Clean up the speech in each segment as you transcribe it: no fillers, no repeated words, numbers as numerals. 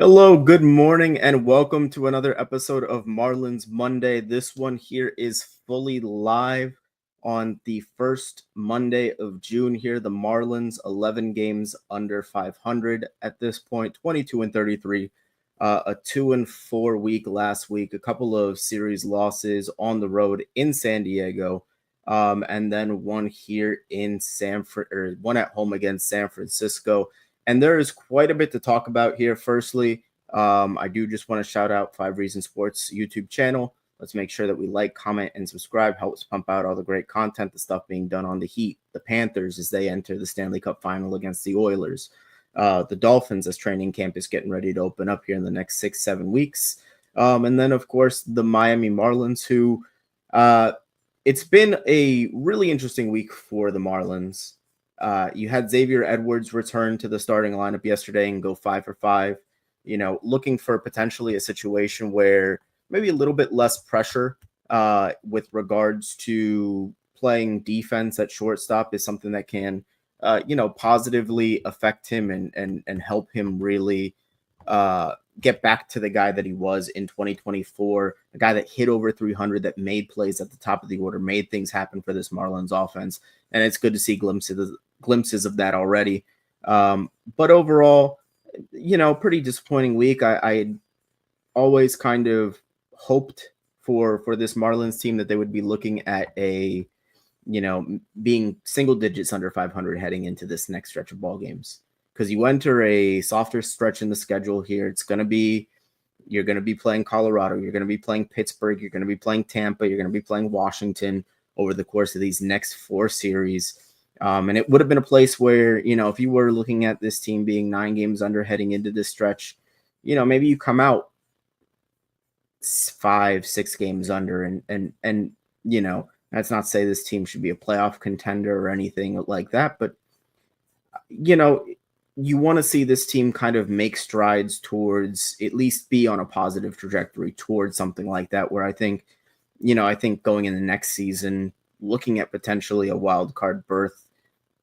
Hello, good morning, and welcome to another episode of Marlins Monday. This one here is fully live on the first Monday of June here. The Marlins, 11 games under 500 at this point, 22-33, a 2-4 week last week, a couple of series losses on the road in San Diego, and then one here in one at home against San Francisco. And there is quite a bit to talk about here. Firstly, I do just want to shout out 5 Reasons Sports YouTube channel. Let's make sure that we like, comment, and subscribe. Helps pump out all the great content, the stuff being done on the Heat, the Panthers as they enter the Stanley Cup final against the Oilers, the Dolphins as training camp is getting ready to open up here in the next 6-7 weeks. And then, of course, the Miami Marlins, who it's been a really interesting week for the Marlins. You had Xavier Edwards return to the starting lineup yesterday and go 5 for 5, looking for potentially a situation where maybe a little bit less pressure with regards to playing defense at shortstop is something that can, positively affect him and help him really get back to the guy that he was in 2024, a guy that hit over 300, that made plays at the top of the order, made things happen for this Marlins offense. And it's good to see glimpses of that already. But overall, pretty disappointing week. I always kind of hoped for this Marlins team that they would be looking at being single digits under 500 heading into this next stretch of ball games. Because you enter a softer stretch in the schedule here. You're going to be playing Colorado. You're going to be playing Pittsburgh. You're going to be playing Tampa. You're going to be playing Washington over the course of these next 4 series. And it would have been a place where, if you were looking at this team being 9 games under heading into this stretch, maybe you come out 5-6 games under and that's not to say this team should be a playoff contender or anything like that. But, you want to see this team kind of make strides towards at least be on a positive trajectory towards something like that, where I think going in the next season, looking at potentially a wild card berth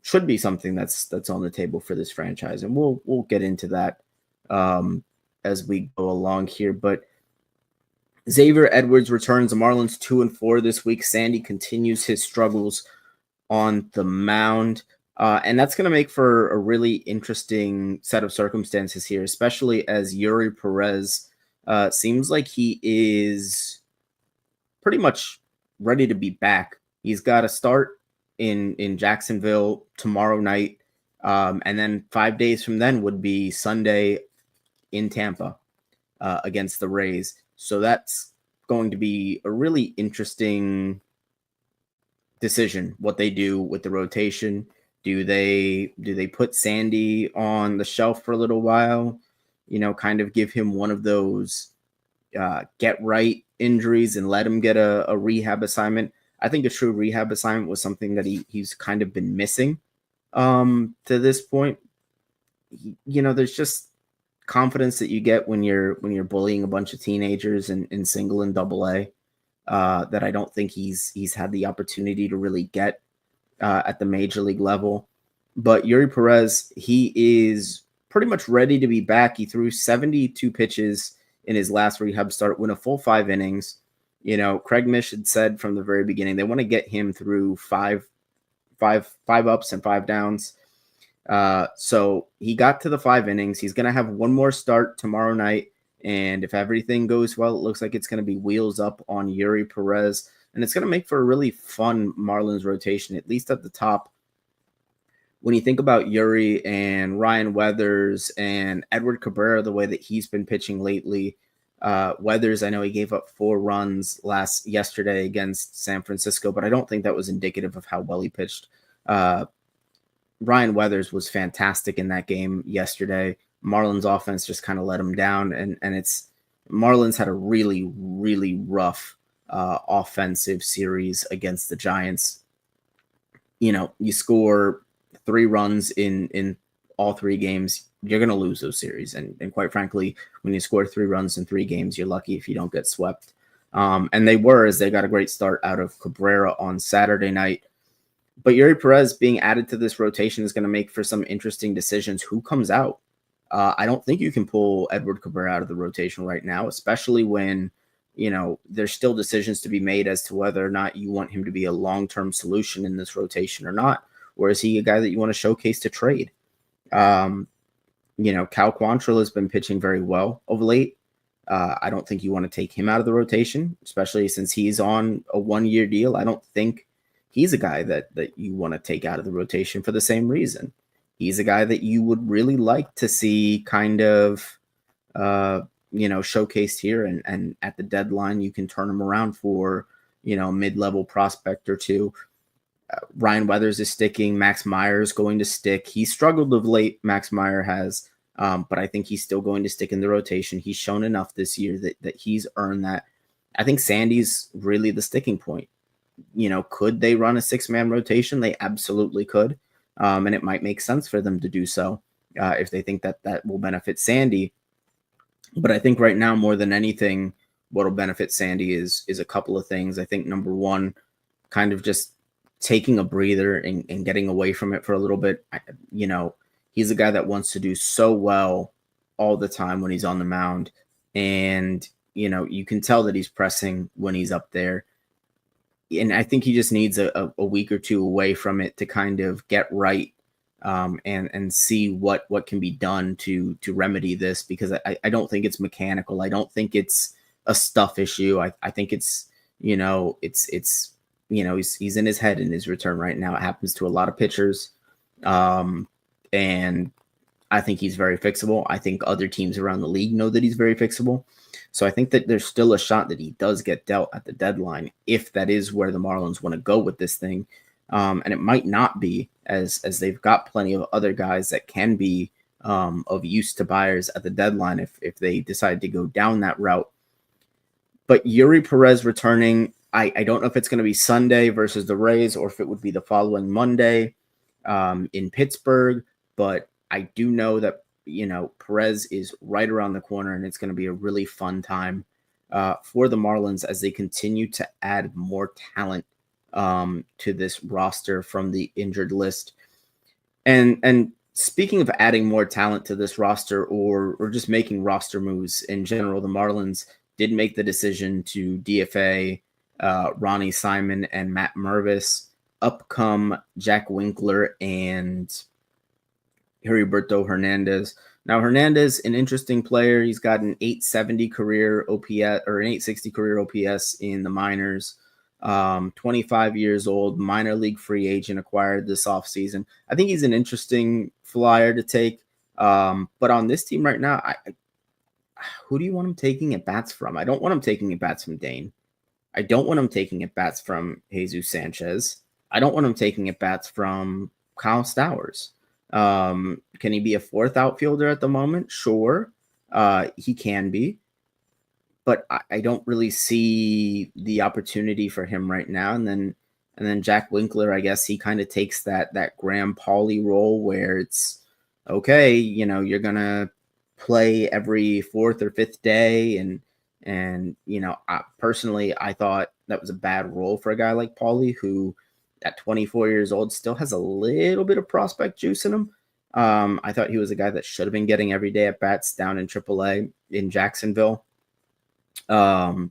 should be something that's on the table for this franchise. And we'll get into that as we go along here. But Xavier Edwards returns. The Marlins 2-4 this week. Sandy continues his struggles on the mound. And that's going to make for a really interesting set of circumstances here, especially as Eury Perez seems like he is pretty much ready to be back. He's got to start in Jacksonville tomorrow night. And then 5 days from then would be Sunday in Tampa against the Rays. So that's going to be a really interesting decision, what they do with the rotation. Do they put Sandy on the shelf for a little while, kind of give him one of those get right injuries and let him get a rehab assignment? I think a true rehab assignment was something that he's kind of been missing to this point. There's just confidence that you get when you're bullying a bunch of teenagers in single and double A that I don't think he's had the opportunity to really get at the major league level. But Eury Perez, he is pretty much ready to be back. He threw 72 pitches in his last rehab start, went a full 5 innings. Craig Mish had said from the very beginning they want to get him through five ups and 5 downs. So he got to the 5 innings. He's going to have one more start tomorrow night. And if everything goes well, it looks like it's going to be wheels up on Eury Perez. And it's going to make for a really fun Marlins rotation, at least at the top. When you think about Eury and Ryan Weathers and Edward Cabrera, the way that he's been pitching lately, Weathers, I know he gave up 4 runs yesterday against San Francisco, but I don't think that was indicative of how well he pitched. Ryan Weathers was fantastic in that game yesterday. Marlins offense just kind of let him down, and Marlins had a really, really rough offensive series against the Giants. You score 3 runs in all 3 games, you're going to lose those series. And quite frankly, when you score 3 runs in 3 games, you're lucky if you don't get swept. And they were, as they got a great start out of Cabrera on Saturday night. But Eury Perez being added to this rotation is going to make for some interesting decisions. Who comes out? I don't think you can pull Edward Cabrera out of the rotation right now, especially when, there's still decisions to be made as to whether or not you want him to be a long-term solution in this rotation or not, or is he a guy that you want to showcase to trade? Cal Quantrill has been pitching very well of late. I don't think you want to take him out of the rotation, especially since he's on a 1-year deal. I don't think he's a guy that you want to take out of the rotation for the same reason. He's a guy that you would really like to see kind of, showcased here. And at the deadline, you can turn him around for, mid-level prospect or two. Ryan Weathers is sticking. Max Meyer is going to stick. He struggled of late. Max Meyer has, but I think he's still going to stick in the rotation. He's shown enough this year that he's earned that. I think Sandy's really the sticking point. Could they run a 6-man rotation? They absolutely could. And it might make sense for them to do so if they think that will benefit Sandy. But I think right now, more than anything, what will benefit Sandy is a couple of things. I think number one, kind of just taking a breather and getting away from it for a little bit. He's a guy that wants to do so well all the time when he's on the mound. And, you can tell that he's pressing when he's up there. And I think he just needs a week or two away from it to kind of get right and see what can be done to remedy this, because I don't think it's mechanical. I don't think it's a stuff issue. I think it's, it's he's in his head in his return right now. It happens to a lot of pitchers. And I think he's very fixable. I think other teams around the league know that he's very fixable. So I think that there's still a shot that he does get dealt at the deadline, if that is where the Marlins want to go with this thing. And it might not be, as they've got plenty of other guys that can be of use to buyers at the deadline if they decide to go down that route. But Eury Perez returning, I don't know if it's going to be Sunday versus the Rays or if it would be the following Monday in Pittsburgh. But I do know that, Perez is right around the corner, and it's going to be a really fun time for the Marlins as they continue to add more talent to this roster from the injured list. And speaking of adding more talent to this roster or just making roster moves in general, the Marlins did make the decision to DFA Ronnie Simon and Matt Mervis. Up come Jack Winkler and Heriberto Hernandez. Now, Hernandez, an interesting player. He's got an 870 career OPS or an 860 career OPS in the minors. 25 years old, minor league free agent, acquired this offseason. I think he's an interesting flyer to take. But on this team right now, who do you want him taking at bats from? I don't want him taking at bats from Dane. I don't want him taking at bats from Jesus Sanchez. I don't want him taking at bats from Kyle Stowers. Can he be a fourth outfielder at the moment? Sure. He can be. But I don't really see the opportunity for him right now. And then Jack Winkler, I guess he kind of takes that Graham Pauley role where it's okay, you're gonna play every fourth or fifth day, and personally I thought that was a bad role for a guy like Pauley, who at 24 years old still has a little bit of prospect juice in him. I thought he was a guy that should have been getting every day at bats down in AAA in Jacksonville. And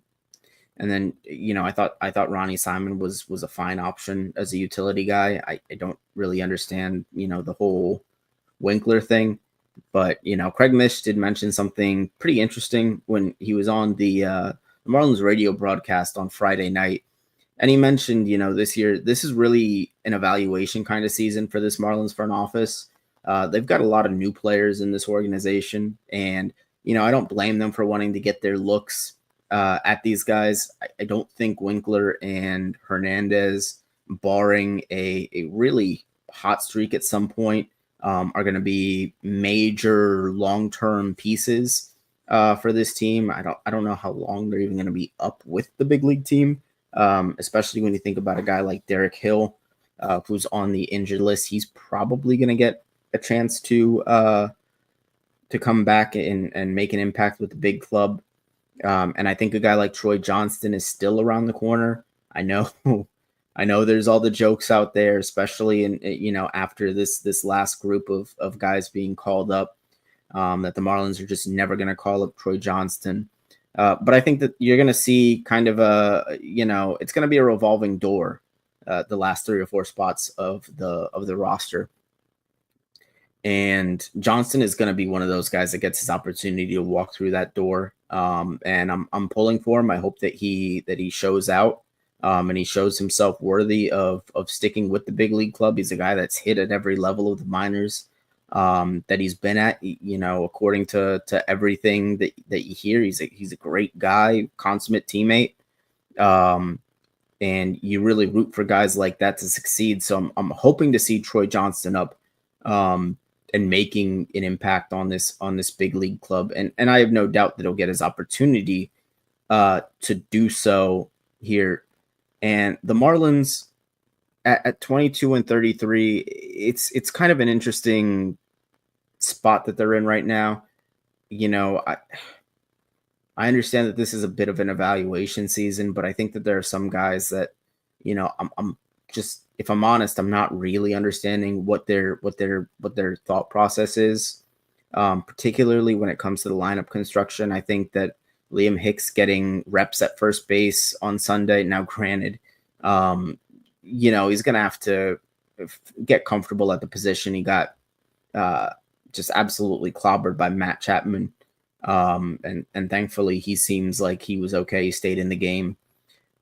then, I thought Ronnie Simon was a fine option as a utility guy. I don't really understand, the whole Winkler thing, but, Craig Mish did mention something pretty interesting when he was on the Marlins radio broadcast on Friday night. And he mentioned, this year, this is really an evaluation kind of season for this Marlins front office. They've got a lot of new players in this organization, and, I don't blame them for wanting to get their looks at these guys. I don't think Winkler and Hernandez, barring a really hot streak at some point, are going to be major long-term pieces for this team. I don't know how long they're even going to be up with the big league team, especially when you think about a guy like Derek Hill, who's on the injured list. He's probably going to get a chance to come back and make an impact with the big club. And I think a guy like Troy Johnston is still around the corner. I know there's all the jokes out there, especially in, after this last group of guys being called up. that the Marlins are just never going to call up Troy Johnston. But I think that you're going to see kind of it's going to be a revolving door, the last 3 or 4 spots of the roster. And Johnston is going to be one of those guys that gets his opportunity to walk through that door. And I'm pulling for him. I hope that he shows out, and he shows himself worthy of sticking with the big league club. He's a guy that's hit at every level of the minors that he's been at. According to everything that you hear, he's a great guy, consummate teammate. And you really root for guys like that to succeed. So I'm hoping to see Troy Johnston up and making an impact on this big league club. And I have no doubt that he'll get his opportunity to do so here. And the Marlins at 22-33, it's kind of an interesting spot that they're in right now. I understand that this is a bit of an evaluation season, but I think that there are some guys that, I'm just, if I'm honest, I'm not really understanding what their thought process is, particularly when it comes to the lineup construction. I think that Liam Hicks getting reps at first base on Sunday. Now, granted, he's going to have to get comfortable at the position. He got just absolutely clobbered by Matt Chapman. And thankfully he seems like he was okay. He stayed in the game.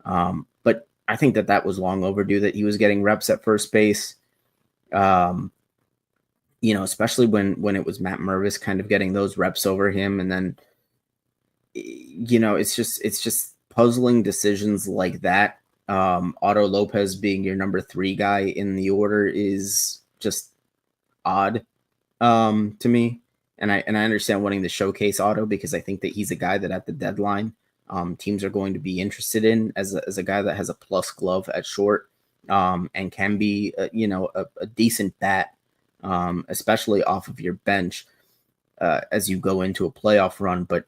But I think that was long overdue that he was getting reps at first base. Especially when it was Matt Mervis kind of getting those reps over him. And then, it's just puzzling decisions like that. Otto Lopez being your number 3 guy in the order is just odd to me. And I understand wanting to showcase Otto because I think that he's a guy that at the deadline teams are going to be interested in as a guy that has a plus glove at short and can be a decent bat, especially off of your bench as you go into a playoff run. But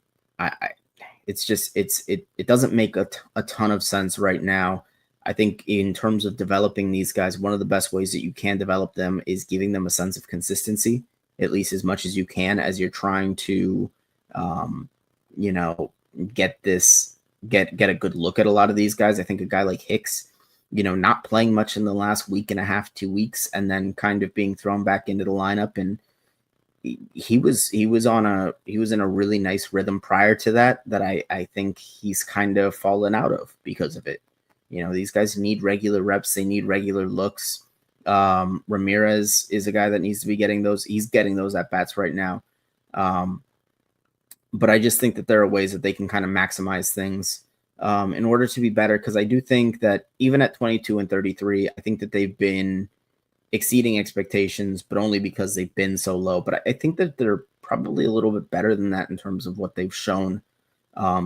it doesn't make a ton of sense right now. I think in terms of developing these guys, one of the best ways that you can develop them is giving them a sense of consistency, at least as much as you can, as you're trying to, get a good look at a lot of these guys. I think a guy like Hicks, not playing much in the last week and a half, 2 weeks, and then kind of being thrown back into the lineup. And he was in a really nice rhythm prior to that I think he's kind of fallen out of because of it. These guys need regular reps. They need regular looks. Ramirez is a guy that needs to be getting those. He's getting those at bats right now. But I just think that there are ways that they can kind of maximize things in order to be better. Because I do think that even at 22-33, I think that they've been exceeding expectations, but only because they've been so low. But I think that they're probably a little bit better than that in terms of what they've shown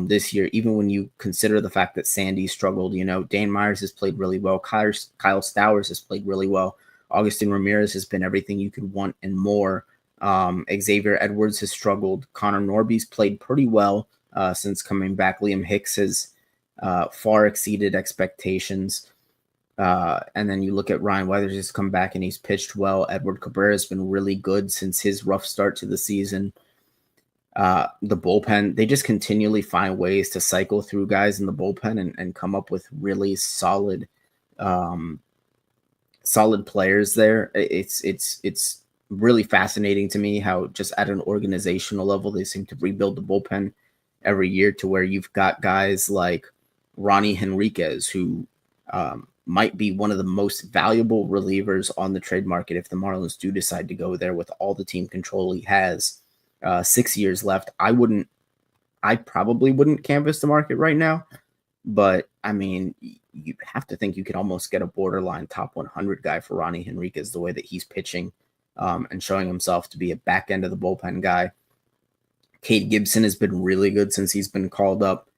this year, even when you consider the fact that Sandy struggled. Dane Myers has played really well. Kyle Stowers has played really well. Augustin Ramirez has been everything you could want and more. Xavier Edwards has struggled. Connor Norby's played pretty well since coming back. Liam Hicks has far exceeded expectations. And then you look at Ryan Weathers has come back and he's pitched well. Edward Cabrera has been really good since his rough start to the season. The bullpen, they just continually find ways to cycle through guys in the bullpen and come up with really solid players there. It's really fascinating to me how just at an organizational level, they seem to rebuild the bullpen every year to where you've got guys like Ronnie Henriquez, who might be one of the most valuable relievers on the trade market if the Marlins do decide to go there with all the team control he has. 6 years left. I probably wouldn't canvass the market right now, but I mean, you have to think you could almost get a borderline top 100 guy for Ronnie Henriquez the way that he's pitching and showing himself to be a back end of the bullpen guy. Cade Gibson has been really good since he's been called up.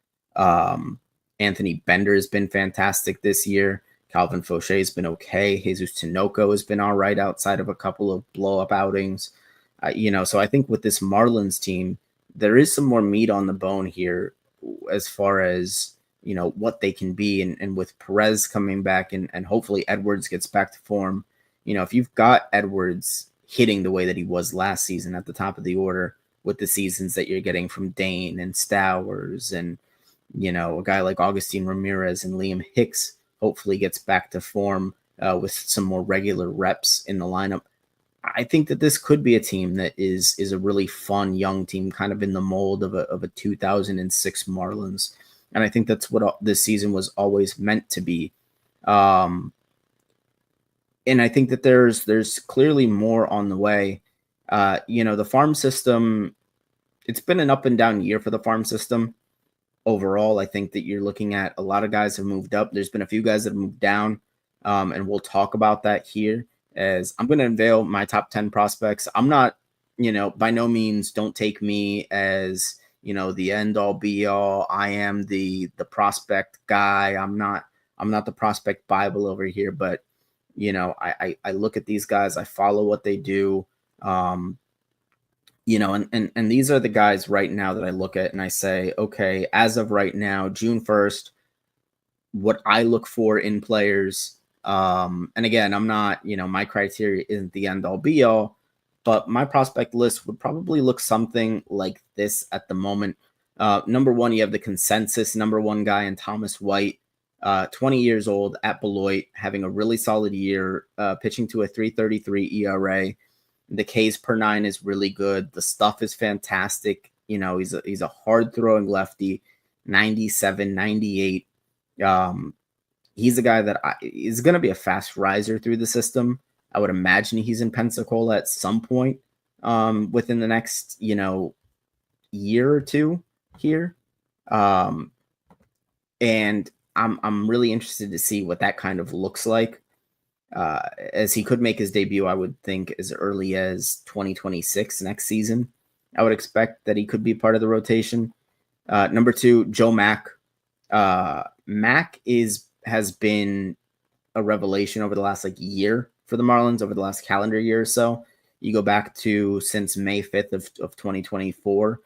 Anthony Bender has been fantastic this year. Calvin Fauché has been okay. Jesus Tinoco has been all right outside of a couple of blow-up outings. So I think with this Marlins team, there is some more meat on the bone here as far as, what they can be. And with Perez coming back and hopefully Edwards gets back to form, if you've got Edwards hitting the way that he was last season at the top of the order, with the seasons that you're getting from Dane and Stowers and, a guy like Augustine Ramirez and Liam Hicks hopefully gets back to form with some more regular reps in the lineup. I think that this could be a team that is a really fun young team, kind of in the mold of a 2006 Marlins. And I think that's what this season was always meant to be. And I think that there's clearly more on the way. The farm system, it's been an up and down year for the farm system. Overall, I think that you're looking at a lot of guys have moved up. There's been a few guys that have moved down, and we'll talk about that here as I'm going to unveil my top 10 prospects. I'm not, by no means, don't take me as, the end all be all. I am the prospect guy. I'm not the prospect Bible over here, but, I look at these guys, I follow what they do. And these are the guys right now that I look at and I say, okay, as of right now, June 1st, what I look for in players. And again, I'm not, my criteria isn't the end all be all, but my prospect list would probably look something like this at the moment. Number one, you have the consensus number one guy in Thomas White, 20 years old at Beloit, having a really solid year, pitching to a 3.33 ERA. The Ks per 9 is really good. The stuff is fantastic. He's a hard throwing lefty, 97, 98. He's a guy that is going to be a fast riser through the system. I would imagine he's in Pensacola at some point within the next, year or two here. And I'm really interested to see what that kind of looks like. As he could make his debut, I would think as early as 2026 next season. I would expect that he could be part of the rotation. Number two, Joe Mack. Mack has been a revelation over the last year for the Marlins, over the last calendar year or so. You go back to since May 5th of 2024.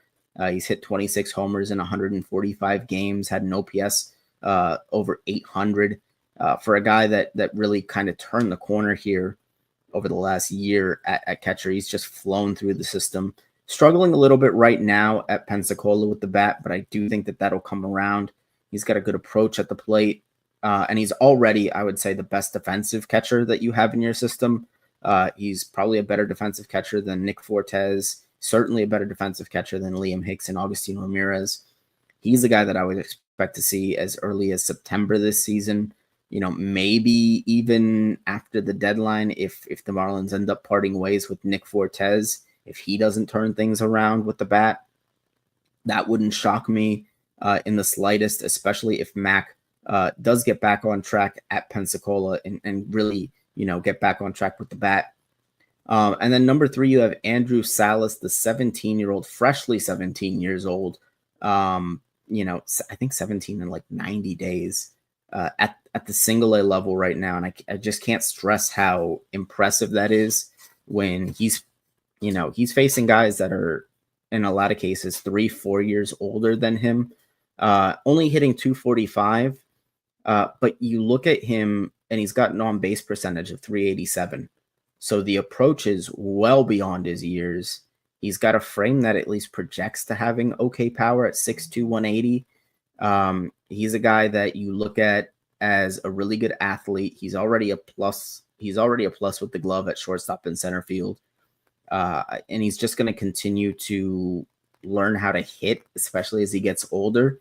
He's hit 26 homers in 145 games, had an OPS over 800. For a guy that really kind of turned the corner here over the last year at catcher. He's just flown through the system. Struggling a little bit right now at Pensacola with the bat, but I do think that that'll come around. He's got a good approach at the plate, and he's already, I would say, the best defensive catcher that you have in your system. He's probably a better defensive catcher than Nick Fortes, certainly a better defensive catcher than Liam Hicks and Augustine Ramirez. He's a guy that I would expect to see as early as September this season. Maybe even after the deadline, if the Marlins end up parting ways with Nick Fortes, if he doesn't turn things around with the bat, that wouldn't shock me in the slightest, especially if Mack does get back on track at Pensacola and really, get back on track with the bat. And then number three, you have Andrew Salas, the 17-year-old, freshly 17 years old. I think 17 in 90 days. At the single A level right now. And I just can't stress how impressive that is when he's facing guys that are in a lot of cases 3-4 years older than him, only hitting 245. But you look at him and he's got an on-base percentage of 387. So the approach is well beyond his years. He's got a frame that at least projects to having okay power at 6'2", 180. He's a guy that you look at as a really good athlete. He's already a plus. He's already a plus with the glove at shortstop and center field. And he's just going to continue to learn how to hit, especially as he gets older.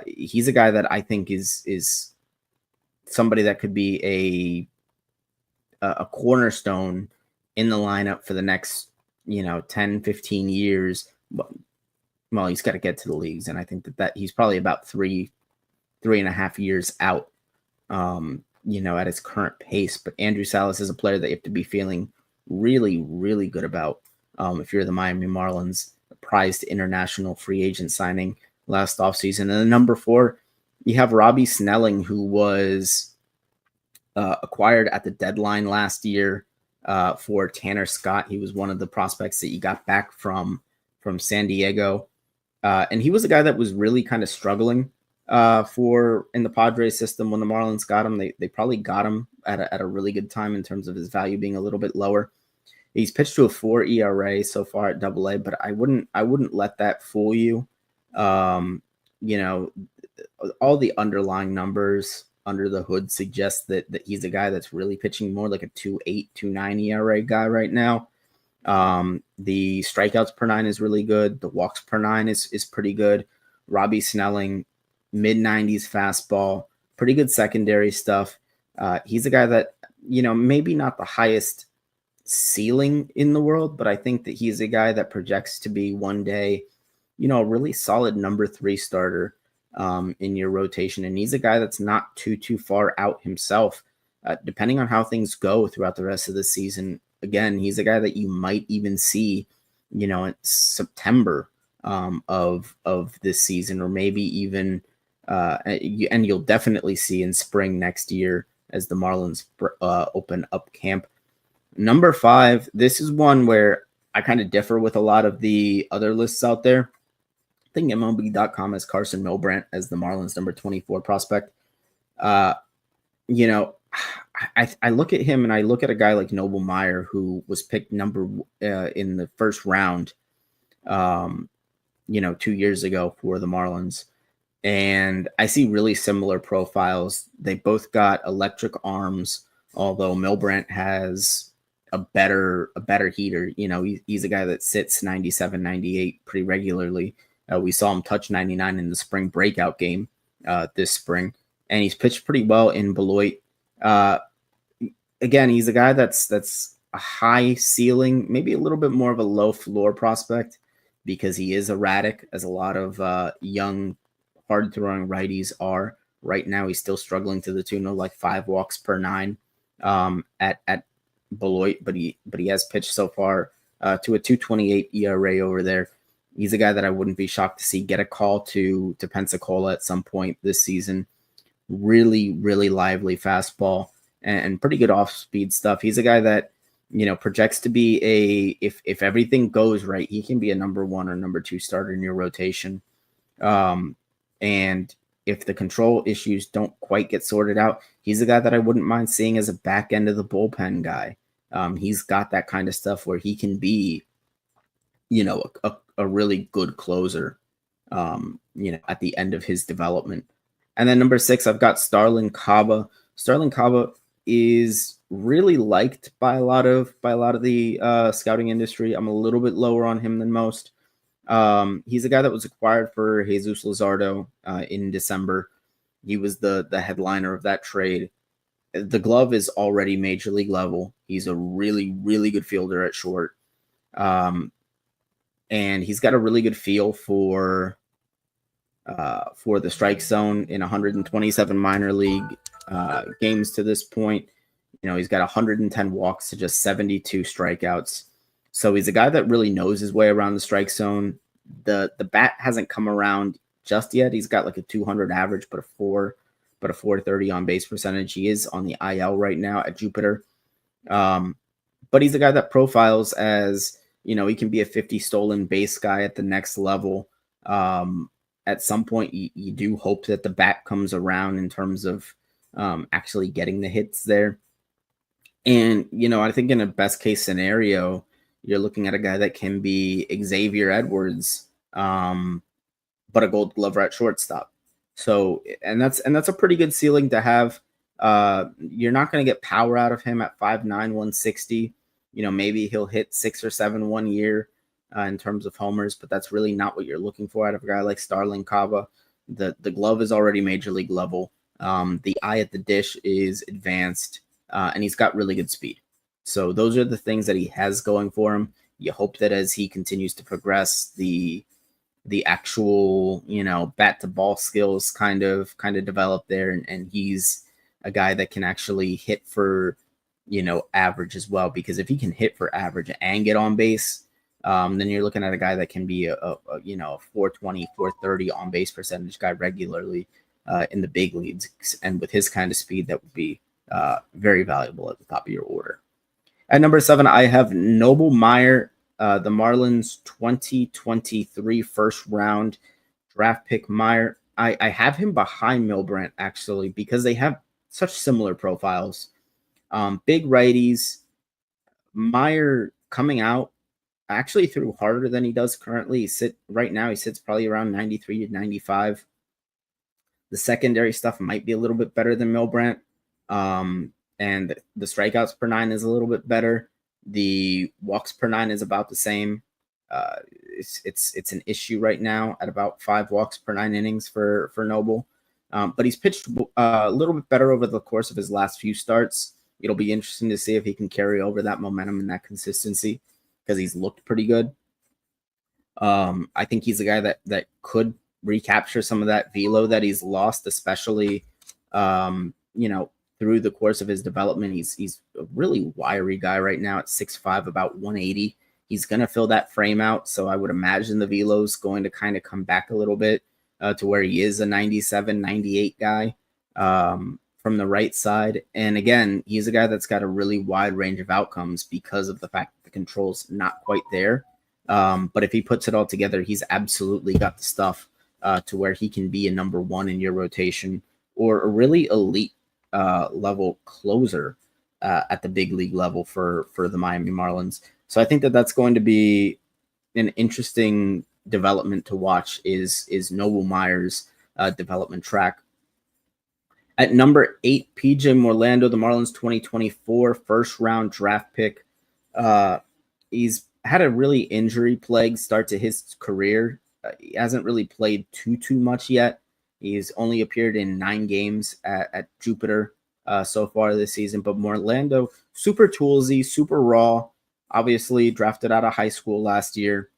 He's a guy that I think is somebody that could be a cornerstone in the lineup for the next, 10, 15 years. Well, he's got to get to the leagues. And I think that he's probably about 3.5 years out, at his current pace. But Andrew Salas is a player that you have to be feeling really, really good about. If you're the Miami Marlins, a prized international free agent signing last offseason. And then number four, you have Robbie Snelling, who was acquired at the deadline last year for Tanner Scott. He was one of the prospects that you got back from San Diego. And he was a guy that was really kind of struggling in the Padres system when the Marlins got him. They probably got him at a really good time in terms of his value being a little bit lower. He's pitched to a 4 ERA so far at AA, but I wouldn't let that fool you. Um, you know, all the underlying numbers under the hood suggest that he's a guy that's really pitching more like a 2.8, 2.9 ERA guy right now. The strikeouts per nine is really good. The walks per nine is pretty good. Robbie Snelling, mid 90s fastball, pretty good secondary stuff. He's a guy that, maybe not the highest ceiling in the world, but I think that he's a guy that projects to be one day, a really solid number 3 starter in your rotation. And he's a guy that's not too far out himself, depending on how things go throughout the rest of the season. Again, he's a guy that you might even see, in September of this season, or maybe even, and you'll definitely see in spring next year as the Marlins open up camp. Number 5, this is one where I kind of differ with a lot of the other lists out there. I think MLB.com has Carson Milbrandt as the Marlins number 24 prospect. I look at him and I look at a guy like Noble Meyer, who was picked in the first round, 2 years ago for the Marlins. And I see really similar profiles. They both got electric arms, although Milbrandt has a better heater. He's a guy that sits 97, 98 pretty regularly. We saw him touch 99 in the spring breakout game this spring, and he's pitched pretty well in Beloit. Again, he's a guy that's a high ceiling, maybe a little bit more of a low floor prospect, because he is erratic, as a lot of young, hard-throwing righties are. Right now, he's still struggling to the tune of like 5 walks per 9 at Beloit, but he has pitched so far to a 2.28 ERA over there. He's a guy that I wouldn't be shocked to see get a call to Pensacola at some point this season. Really, really lively fastball and pretty good off-speed stuff. He's a guy that, projects to be if everything goes right, he can be a number 1 or number 2 starter in your rotation. And if the control issues don't quite get sorted out, he's a guy that I wouldn't mind seeing as a back end of the bullpen guy. He's got that kind of stuff where he can be, a really good closer, at the end of his development. And then number 6, I've got Starlin Caba. Starlin Caba is really liked by a lot of the scouting industry. I'm a little bit lower on him than most. He's a guy that was acquired for Jesus Luzardo in December. He was the headliner of that trade. The glove is already major league level. He's a really, really good fielder at short. And he's got a really good feel for the strike zone in 127 minor league games to this point. He's got 110 walks to just 72 strikeouts. So he's a guy that really knows his way around the strike zone. The bat hasn't come around just yet. He's got like a 200 average, but a 430 on base percentage. He is on the IL right now at Jupiter. But he's a guy that profiles as, he can be a 50 stolen base guy at the next level. At some point, you do hope that the bat comes around in terms of actually getting the hits there. And, I think in a best case scenario, you're looking at a guy that can be Xavier Edwards, but a Gold Glover at shortstop. So, and that's a pretty good ceiling to have. You're not going to get power out of him at 5'9", 160. Maybe he'll hit 6 or 7 1 year in terms of homers, but that's really not what you're looking for out of a guy like Starlin Caba. The glove is already major league level. The eye at the dish is advanced, and he's got really good speed. So those are the things that he has going for him. You hope that as he continues to progress, the actual, bat to ball skills kind of develop there. And he's a guy that can actually hit for, average as well, because if he can hit for average and get on base, then you're looking at a guy that can be a 420, 430 on base percentage guy regularly in the big leagues. And with his kind of speed, that would be very valuable at the top of your order. At number 7, I have Noble Meyer, the Marlins 2023 first round draft pick. Meyer, I have him behind Milbrandt, actually, because they have such similar profiles. Big righties. Meyer coming out, actually threw harder than he does currently. Right now he sits probably around 93 to 95. The secondary stuff might be a little bit better than Milbrandt. And the strikeouts per nine is a little bit better. The walks per nine is about the same. It's an issue right now at about 5 walks per 9 innings for Noble. But he's pitched a little bit better over the course of his last few starts. It'll be interesting to see if he can carry over that momentum and that consistency, because he's looked pretty good. I think he's a guy that could recapture some of that velo that he's lost, especially through the course of his development. He's a really wiry guy right now at 6'5", about 180. He's going to fill that frame out, so I would imagine the velo is going to kind of come back a little bit to where he is a 97, 98 guy from the right side. And again, he's a guy that's got a really wide range of outcomes because of the fact that the control's not quite there. But if he puts it all together, he's absolutely got the stuff to where he can be a number one in your rotation, or a really elite level closer at the big league level for the Miami Marlins. So I think that that's going to be an interesting development to watch, is Noble Meyer's development track. At number 8, PJ Orlando, the Marlins 2024 first round draft pick. He's had a really injury-plagued start to his career. He hasn't really played too much yet. He's only appeared in 9 games at Jupiter so far this season. But Orlando, super toolsy, super raw. Obviously drafted out of high school last year.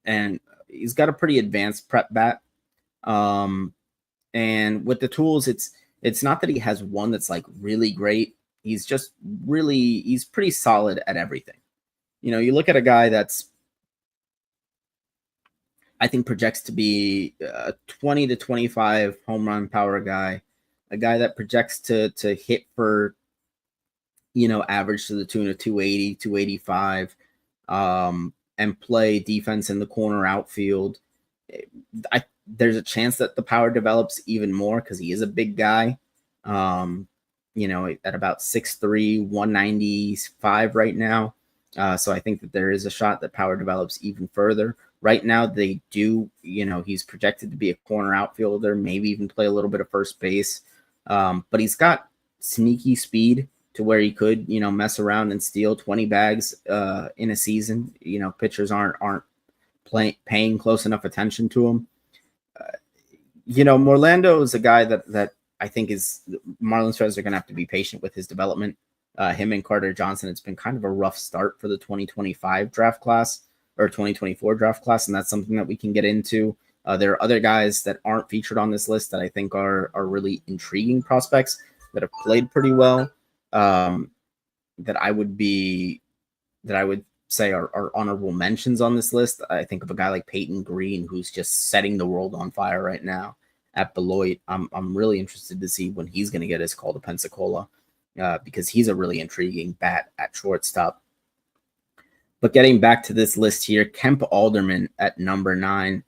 And he's got a pretty advanced prep bat. And with the tools, it's not that he has one that's like really great. He's pretty solid at everything. You look at a guy that's, I think, projects to be a 20 to 25 home run power guy, a guy that projects to hit for, average to the tune of 280, 285, and play defense in the corner outfield. There's a chance that the power develops even more because he is a big guy, at about 6'3", 195 right now. So I think that there is a shot that power develops even further. Right now, they do, he's projected to be a corner outfielder, maybe even play a little bit of first base. But he's got sneaky speed to where he could, mess around and steal 20 bags in a season. Pitchers aren't paying close enough attention to him. Orlando is a guy that I think Marlins fans are going to have to be patient with his development. Him and Carter Johnson, it's been kind of a rough start for the 2025 draft class or 2024 draft class, and that's something that we can get into. There are other guys that aren't featured on this list that I think are really intriguing prospects that have played pretty well, that I would say are honorable mentions on this list. I think of a guy like Peyton Green, who's just setting the world on fire right now at Beloit. I'm really interested to see when he's going to get his call to Pensacola, because he's a really intriguing bat at shortstop. But getting back to this list here, Kemp Alderman at number 9,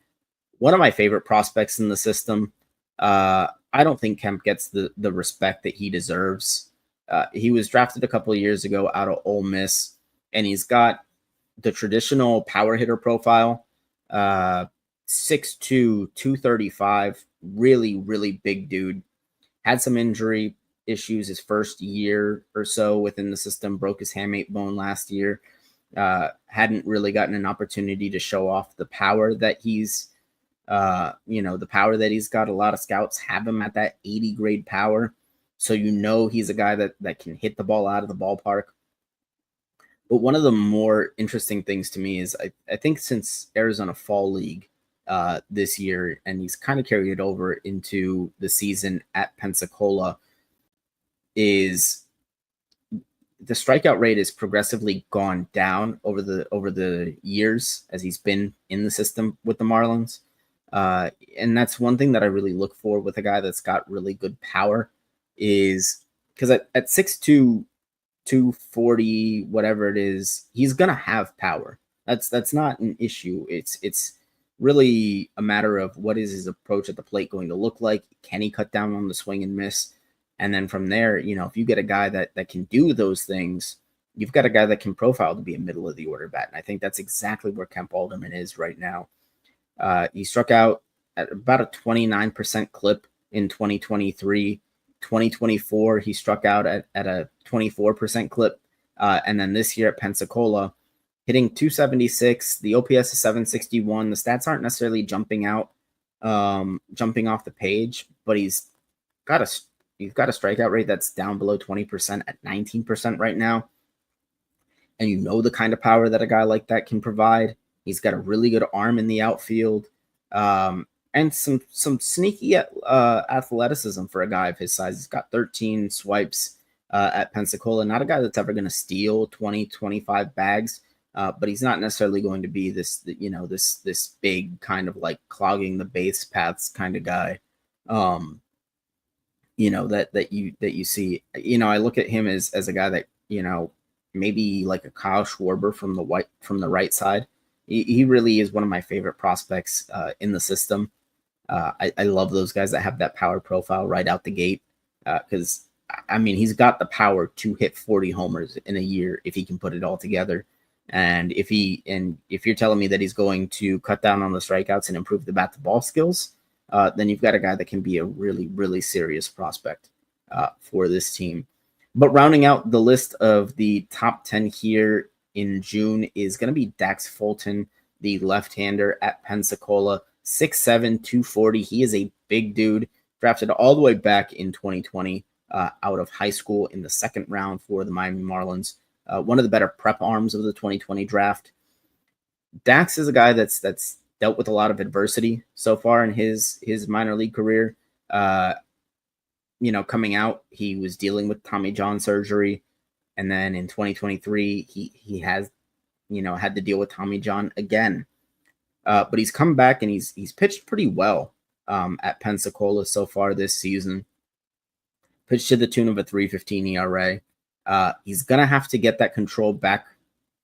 one of my favorite prospects in the system. I don't think Kemp gets the respect that he deserves. He was drafted a couple of years ago out of Ole Miss, and he's got the traditional power hitter profile, 6'2", 235, really, really big dude. Had some injury issues his first year or so within the system, broke his hamate bone last year. Hadn't really gotten an opportunity to show off the power that he's the power that he's got. A lot of scouts have him at that 80 grade power. So he's a guy that can hit the ball out of the ballpark. But one of the more interesting things to me is I think since Arizona Fall League this year, and he's kind of carried it over into the season at Pensacola, is the strikeout rate has progressively gone down over the years as he's been in the system with the Marlins. And that's one thing that I really look for with a guy that's got really good power, is because at 6'2", 240, whatever it is, he's going to have power. That's not an issue. It's really a matter of what is his approach at the plate going to look like. Can he cut down on the swing and miss? And then from there, if you get a guy that can do those things, you've got a guy that can profile to be a middle of the order bat. And I think that's exactly where Kemp Alderman is right now. He struck out at about a 29% clip in 2023. 2024, he struck out at a 24% clip. And then this year at Pensacola, hitting 276. The OPS is 761. The stats aren't necessarily jumping off the page, but he's got a strikeout rate that's down below 20% at 19% right now. And you know the kind of power that a guy like that can provide. He's got a really good arm in the outfield, and some sneaky athleticism for a guy of his size. He's got 13 swipes at Pensacola. Not a guy that's ever going to steal 20, 25 bags, but he's not necessarily going to be this big kind of like clogging the base paths kind of guy. That you see. I look at him as a guy that maybe like a Kyle Schwarber from the right side. He really is one of my favorite prospects in the system. I love those guys that have that power profile right out the gate, because he's got the power to hit 40 homers in a year if he can put it all together. And if you're telling me that he's going to cut down on the strikeouts and improve the bat to ball skills, then you've got a guy that can be a really, really serious prospect for this team. But rounding out the list of the top 10 here in June is going to be Dax Fulton, the left-hander at Pensacola, 6'7", 240. He is a big dude, drafted all the way back in 2020 out of high school in the second round for the Miami Marlins. One of the better prep arms of the 2020 draft. Dax is a guy that's dealt with a lot of adversity so far in his minor league career. Coming out, he was dealing with Tommy John surgery. And then in 2023, he has, had to deal with Tommy John again. But he's come back and he's pitched pretty well at Pensacola so far this season. Pitched to the tune of a 3.15 ERA. He's going to have to get that control back,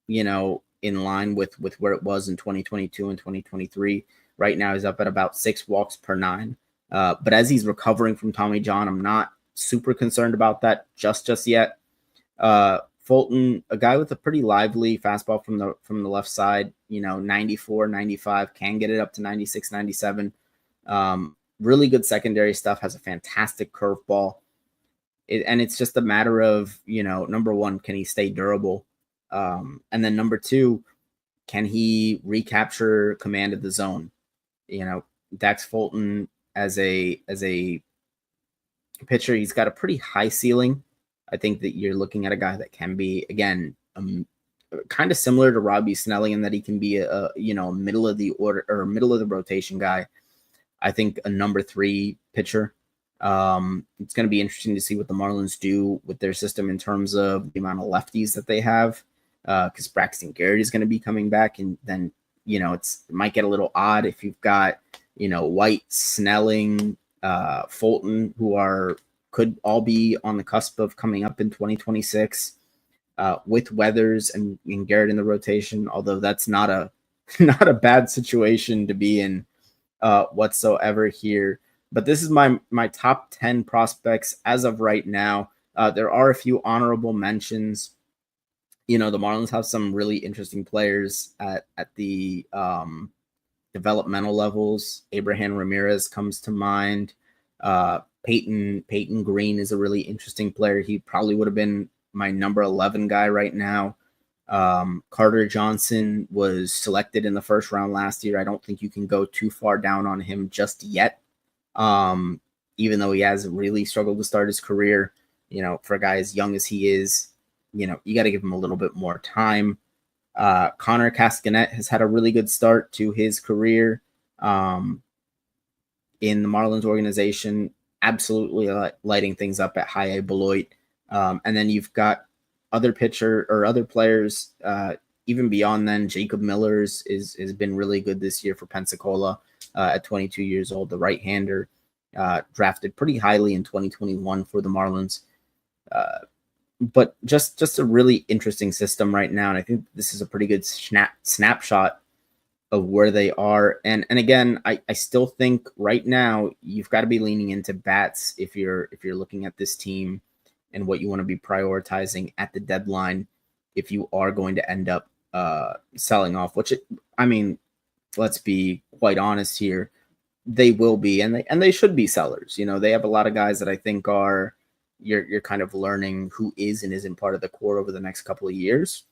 in line with where it was in 2022 and 2023. Right now he's up at about 6 walks per 9. But as he's recovering from Tommy John, I'm not super concerned about that just yet. Fulton, a guy with a pretty lively fastball from the left side, 94, 95, can get it up to 96, 97. Really good secondary stuff, has a fantastic curveball. And it's just a matter of, number one, can he stay durable? And then number two, can he recapture command of the zone? Dax Fulton as a pitcher, he's got a pretty high ceiling. I think that you're looking at a guy that can be, again, kind of similar to Robbie Snelling in that he can be a middle of the order or middle of the rotation guy. I think a number 3 pitcher. It's going to be interesting to see what the Marlins do with their system in terms of the amount of lefties that they have, because Braxton Garrett is going to be coming back, and then it might get a little odd if you've got White, Snelling, Fulton, who could all be on the cusp of coming up in 2026, with Weathers and Garrett in the rotation. Although that's not a bad situation to be in whatsoever here. But this is my top 10 prospects as of right now. There are a few honorable mentions. The Marlins have some really interesting players at the developmental levels. Abraham Ramirez comes to mind. Peyton Green is a really interesting player. He probably would have been my number 11 guy right now. Carter Johnson was selected in the first round last year. I don't think you can go too far down on him just yet. Even though he has really struggled to start his career, for a guy as young as he is, you got to give him a little bit more time. Connor Cascanet has had a really good start to his career in the Marlins organization, absolutely lighting things up at High A Beloit. And then you've got other players, even beyond then. Jacob Millers has been really good this year for Pensacola at 22 years old, the right-hander, drafted pretty highly in 2021 for the Marlins. But just a really interesting system right now, and I think this is a pretty good snapshot of where they are. And again, I still think right now you've got to be leaning into bats if you're looking at this team and what you want to be prioritizing at the deadline. if you are going to end up selling off, I mean, let's be quite honest here, they will be, and they should be sellers. You know, they have a lot of guys that I think are you're kind of learning who is and isn't part of the core over the next couple of years.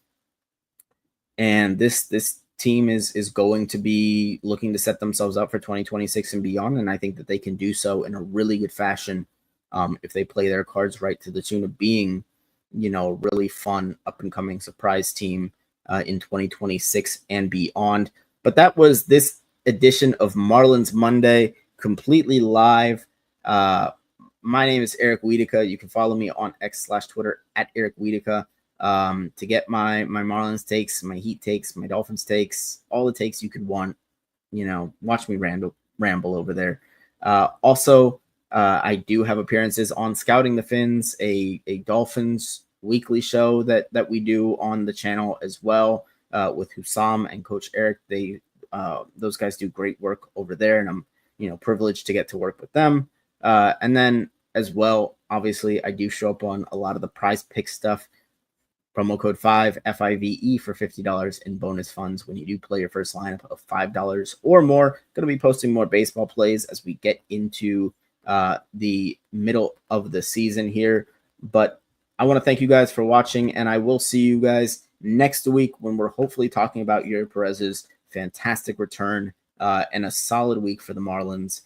And this team is going to be looking to set themselves up for 2026 and beyond. And I think that they can do so in a really good fashion if they play their cards right, to the tune of being, you know, a really fun up and coming surprise team in 2026 and beyond. But that was this edition of Marlins Monday, completely live. My name is Eric Wiedeke. You can follow me on X/Twitter at Eric Wiedeke to get my Marlins takes, my Heat takes, my Dolphins takes, all the takes you could want. You know, watch me ramble over there. Also, I do have appearances on Scouting the Fins, a Dolphins weekly show that we do on the channel as well with Hussam and Coach Eric. Those guys do great work over there, and I'm, you know, privileged to get to work with them. And then as well, obviously, I do show up on a lot of the Prize Pick stuff. Promo code 5 FIVE for $50 in bonus funds when you do play your first lineup of $5 or more. Going to be posting more baseball plays as we get into the middle of the season here. But I want to thank you guys for watching, and I will see you guys next week when we're hopefully talking about Eury Perez's fantastic return and a solid week for the Marlins.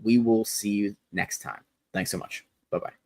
We will see you next time. Thanks so much. Bye-bye.